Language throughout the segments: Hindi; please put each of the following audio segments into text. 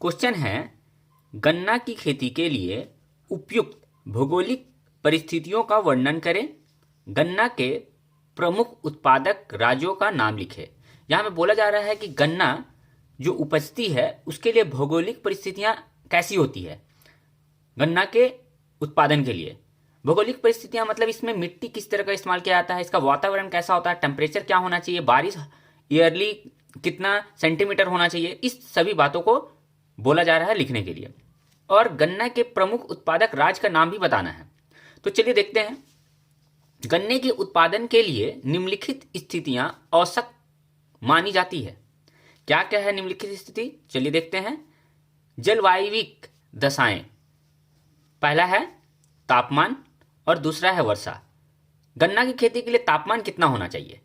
क्वेश्चन है, गन्ना की खेती के लिए उपयुक्त भौगोलिक परिस्थितियों का वर्णन करें। गन्ना के प्रमुख उत्पादक राज्यों का नाम लिखें। यहाँ पे बोला जा रहा है कि गन्ना जो उपजती है उसके लिए भौगोलिक परिस्थितियाँ कैसी होती है। गन्ना के उत्पादन के लिए भौगोलिक परिस्थितियाँ मतलब इसमें मिट्टी किस तरह का इस्तेमाल किया जाता है, इसका वातावरण कैसा होता है, टेम्परेचर क्या होना चाहिए, बारिश ईयरली कितना सेंटीमीटर होना चाहिए, इस सभी बातों को बोला जा रहा है लिखने के लिए। और गन्ना के प्रमुख उत्पादक राज्य का नाम भी बताना है। तो चलिए देखते हैं। गन्ने के उत्पादन के लिए निम्नलिखित स्थितियां औसत मानी जाती है। क्या क्या है निम्नलिखित स्थिति, चलिए देखते हैं। जलवायविक दशाएं, पहला है तापमान और दूसरा है वर्षा। गन्ना की खेती के लिए तापमान कितना होना चाहिए?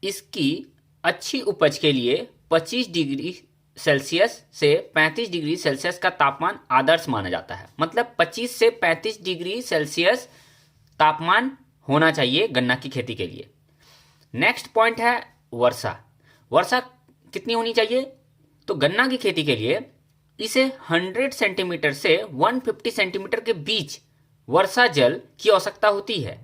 इसकी अच्छी उपज के लिए 25 डिग्री सेल्सियस से 35 डिग्री सेल्सियस का तापमान आदर्श माना जाता है। मतलब 25 से 35 डिग्री सेल्सियस तापमान होना चाहिए गन्ना की खेती के लिए। नेक्स्ट पॉइंट है वर्षा। वर्षा कितनी होनी चाहिए? तो गन्ना की खेती के लिए इसे 100 सेंटीमीटर से 150 सेंटीमीटर के बीच वर्षा जल की आवश्यकता होती है।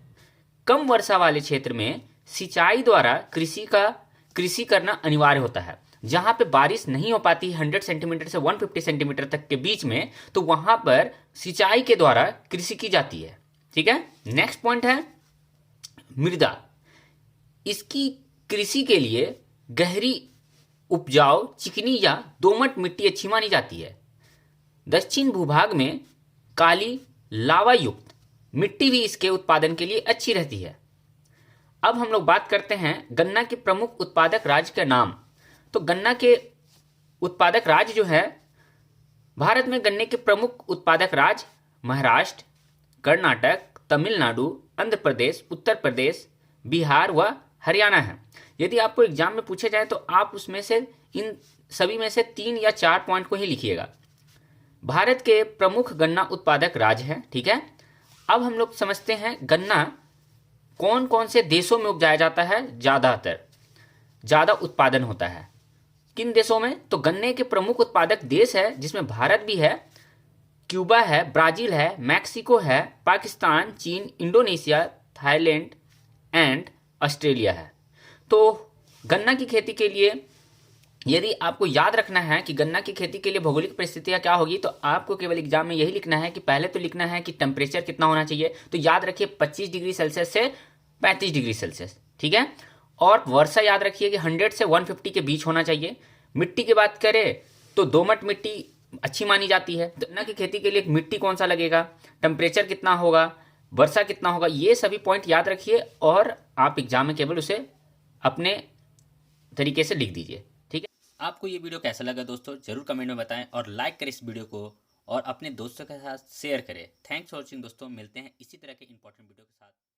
कम वर्षा वाले क्षेत्र में सिंचाई द्वारा कृषि करना अनिवार्य होता है। जहां पे बारिश नहीं हो पाती 100 सेंटीमीटर से 150 सेंटीमीटर तक के बीच में, तो वहां पर सिंचाई के द्वारा कृषि की जाती है। ठीक है। नेक्स्ट पॉइंट है मृदा। इसकी कृषि के लिए गहरी उपजाऊ चिकनी या दोमट मिट्टी अच्छी मानी जाती है। दक्षिण भूभाग में काली लावा युक्त मिट्टी भी इसके उत्पादन के लिए अच्छी रहती है। अब हम लोग बात करते हैं गन्ना के प्रमुख उत्पादक राज्य का नाम। तो गन्ना के उत्पादक राज्य जो है, भारत में गन्ने के प्रमुख उत्पादक राज्य महाराष्ट्र, कर्नाटक, तमिलनाडु, आंध्र प्रदेश, उत्तर प्रदेश, बिहार व हरियाणा है। यदि आपको एग्जाम में पूछे जाए तो आप उसमें से इन सभी में से 3 या 4 पॉइंट को ही लिखिएगा। भारत के प्रमुख गन्ना उत्पादक राज्य हैं। ठीक है। अब हम लोग समझते हैं गन्ना कौन कौन से देशों में उपजाया जाता है, ज़्यादा उत्पादन होता है किन देशों में? तो गन्ने के प्रमुख उत्पादक देश है जिसमें भारत भी है, क्यूबा है, ब्राज़ील है, मैक्सिको है, पाकिस्तान, चीन, इंडोनेशिया, थाईलैंड एंड ऑस्ट्रेलिया है। तो गन्ना की खेती के लिए यदि आपको याद रखना है कि गन्ना की खेती के लिए भौगोलिक परिस्थितियाँ क्या होगी, तो आपको केवल एग्जाम में यही लिखना है कि पहले तो लिखना है कि टेम्परेचर कितना होना चाहिए। तो याद रखिए 25 डिग्री सेल्सियस से 35 डिग्री सेल्सियस। ठीक है। और वर्षा याद रखिए कि 100 से 150 के बीच होना चाहिए। मिट्टी की बात करें तो दोमट मिट्टी अच्छी मानी जाती है। गन्ना की खेती के लिए मिट्टी कौन सा लगेगा, टेम्परेचर कितना होगा, वर्षा कितना होगा, ये सभी पॉइंट याद रखिए और आप एग्जाम में केवल उसे अपने तरीके से लिख दीजिए। ठीक है। आपको ये वीडियो कैसा लगा दोस्तों, जरूर कमेंट में बताएं और लाइक करें इस वीडियो को और अपने दोस्तों के साथ शेयर करें। थैंक्स फॉर वॉचिंग दोस्तों, मिलते हैं इसी तरह के इंपॉर्टेंट वीडियो के साथ।